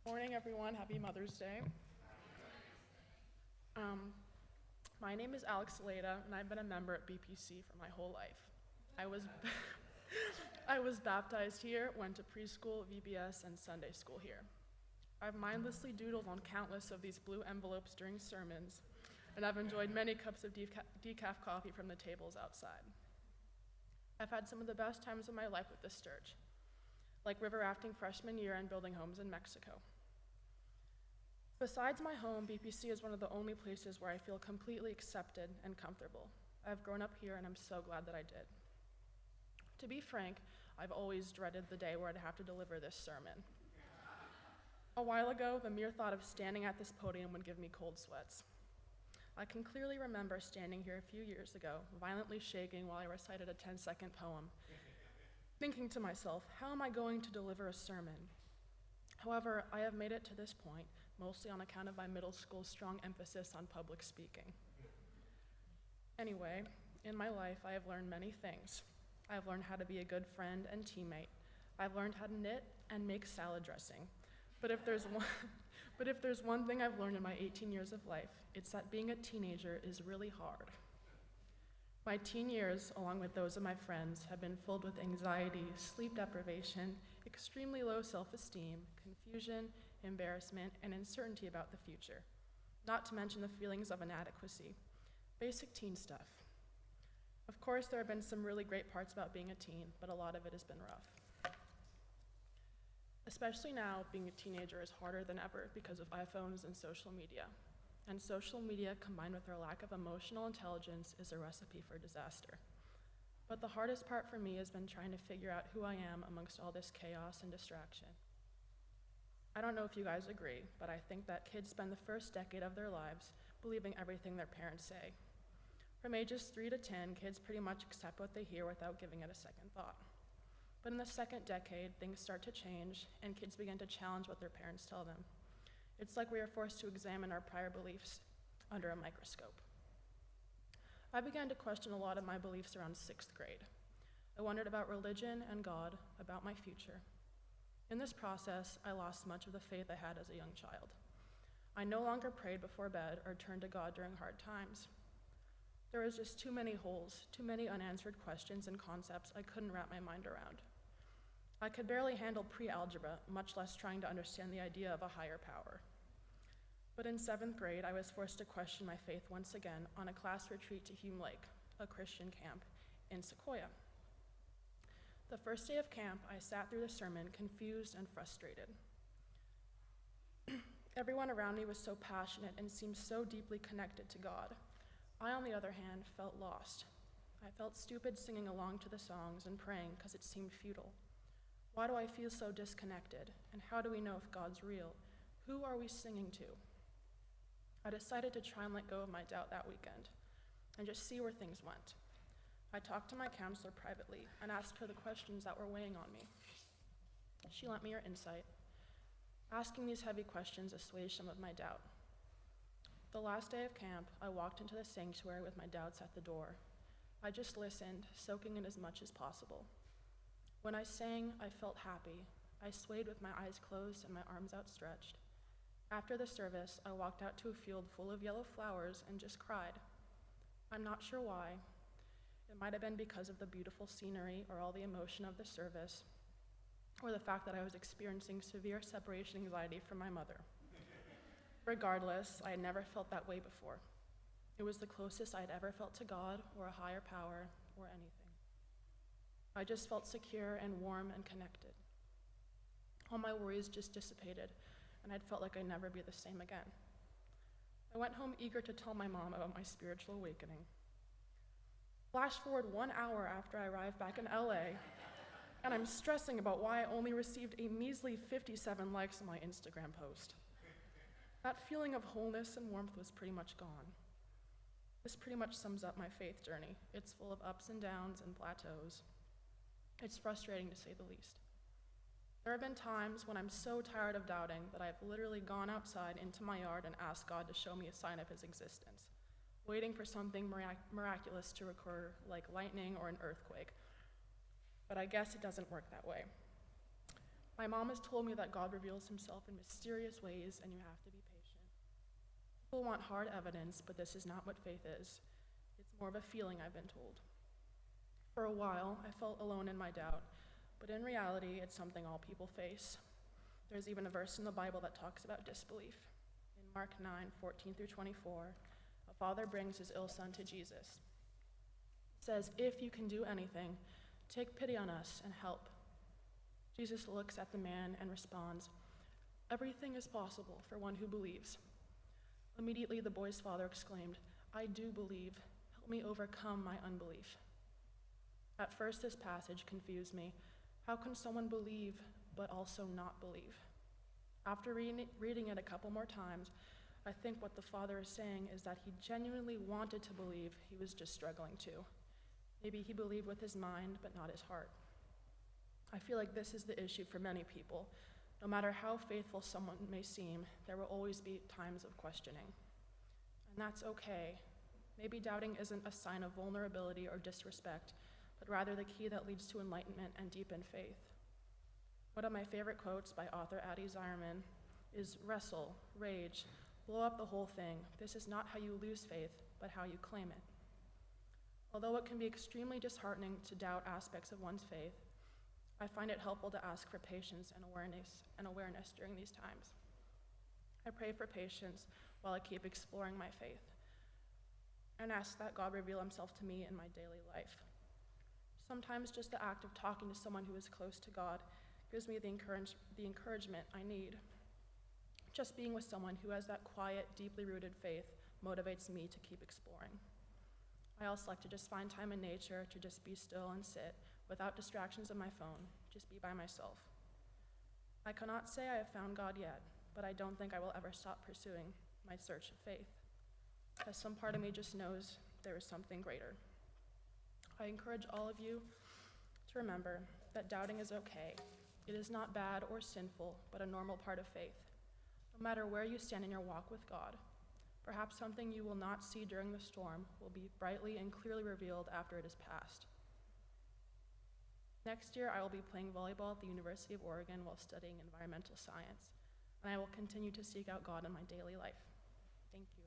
Morning, everyone. Happy Mother's Day. My name is Alex Laita, and I've been a member at BPC for my whole life. I was baptized here, went to preschool, VBS, and Sunday school here. I've mindlessly doodled on countless of these blue envelopes during sermons, and I've enjoyed many cups of decaf coffee from the tables outside. I've had some of the best times of my life with this church, like river rafting freshman year and building homes in Mexico. Besides my home, BPC is one of the only places where I feel completely accepted and comfortable. I've grown up here, and I'm so glad that I did. To be frank, I've always dreaded the day where I'd have to deliver this sermon. A while ago, the mere thought of standing at this podium would give me cold sweats. I can clearly remember standing here a few years ago, violently shaking while I recited a 10-second poem, thinking to myself, how am I going to deliver a sermon? However, I have made it to this point, mostly on account of my middle school's strong emphasis on public speaking. Anyway, in my life, I have learned many things. I've learned how to be a good friend and teammate. I've learned how to knit and make salad dressing. But if there's one thing I've learned in my 18 years of life, it's that being a teenager is really hard. My teen years, along with those of my friends, have been filled with anxiety, sleep deprivation, extremely low self-esteem, confusion, embarrassment, and uncertainty about the future, not to mention the feelings of inadequacy. Basic teen stuff. Of course, there have been some really great parts about being a teen, but a lot of it has been rough. Especially now, being a teenager is harder than ever because of iPhones and social media. And social media, combined with our lack of emotional intelligence, is a recipe for disaster. But the hardest part for me has been trying to figure out who I am amongst all this chaos and distraction. I don't know if you guys agree, but I think that kids spend the first decade of their lives believing everything their parents say. From ages 3 to 10, kids pretty much accept what they hear without giving it a second thought. But in the second decade, things start to change, and kids begin to challenge what their parents tell them. It's like we are forced to examine our prior beliefs under a microscope. I began to question a lot of my beliefs around 6th grade. I wondered about religion and God, about my future. In this process, I lost much of the faith I had as a young child. I no longer prayed before bed or turned to God during hard times. There was just too many holes, too many unanswered questions and concepts I couldn't wrap my mind around. I could barely handle pre-algebra, much less trying to understand the idea of a higher power. But in 7th grade, I was forced to question my faith once again on a class retreat to Hume Lake, a Christian camp in Sequoia. The first day of camp, I sat through the sermon confused and frustrated. Everyone around me was so passionate and seemed so deeply connected to God. I, on the other hand, felt lost. I felt stupid singing along to the songs and praying because it seemed futile. Why do I feel so disconnected? And how do we know if God's real? Who are we singing to? I decided to try and let go of my doubt that weekend and just see where things went. I talked to my counselor privately and asked her the questions that were weighing on me. She lent me her insight. Asking these heavy questions assuaged some of my doubt. The last day of camp, I walked into the sanctuary with my doubts at the door. I just listened, soaking in as much as possible. When I sang, I felt happy. I swayed with my eyes closed and my arms outstretched. After the service, I walked out to a field full of yellow flowers and just cried. I'm not sure why. It might have been because of the beautiful scenery or all the emotion of the service, or the fact that I was experiencing severe separation anxiety from my mother. Regardless, I had never felt that way before. It was the closest I had ever felt to God or a higher power or anything. I just felt secure and warm and connected. All my worries just dissipated, and I'd felt like I'd never be the same again. I went home eager to tell my mom about my spiritual awakening. Flash forward 1 hour after I arrived back in LA, and I'm stressing about why I only received a measly 57 likes on my Instagram post. That feeling of wholeness and warmth was pretty much gone. This pretty much sums up my faith journey. It's full of ups and downs and plateaus. It's frustrating to say the least. There have been times when I'm so tired of doubting that I've literally gone outside into my yard and asked God to show me a sign of his existence, waiting for something miraculous to occur, like lightning or an earthquake. But I guess it doesn't work that way. My mom has told me that God reveals himself in mysterious ways and you have to be patient. People want hard evidence, but this is not what faith is. It's more of a feeling, I've been told. For a while, I felt alone in my doubt, but in reality, it's something all people face. There's even a verse in the Bible that talks about disbelief. In Mark 9:14-24, a father brings his ill son to Jesus. It says, "If you can do anything, take pity on us and help." Jesus looks at the man and responds, "Everything is possible for one who believes." Immediately, the boy's father exclaimed, "I do believe. Help me overcome my unbelief." At first, this passage confused me. How can someone believe but also not believe? After reading it a couple more times, I think what the father is saying is that he genuinely wanted to believe, he was just struggling to. Maybe he believed with his mind, but not his heart. I feel like this is the issue for many people. No matter how faithful someone may seem, there will always be times of questioning. And that's okay. Maybe doubting isn't a sign of vulnerability or disrespect, but rather the key that leads to enlightenment and deepened faith. One of my favorite quotes by author Addie Zierman is, "Wrestle, rage, blow up the whole thing. This is not how you lose faith, but how you claim it." Although it can be extremely disheartening to doubt aspects of one's faith, I find it helpful to ask for patience and awareness during these times. I pray for patience while I keep exploring my faith, and ask that God reveal himself to me in my daily life. Sometimes just the act of talking to someone who is close to God gives me the encouragement I need. Just being with someone who has that quiet, deeply rooted faith motivates me to keep exploring. I also like to just find time in nature to just be still and sit without distractions of my phone, just be by myself. I cannot say I have found God yet, but I don't think I will ever stop pursuing my search of faith, as some part of me just knows there is something greater. I encourage all of you to remember that doubting is okay. It is not bad or sinful, but a normal part of faith. No matter where you stand in your walk with God, perhaps something you will not see during the storm will be brightly and clearly revealed after it is past. Next year, I will be playing volleyball at the University of Oregon while studying environmental science, and I will continue to seek out God in my daily life. Thank you.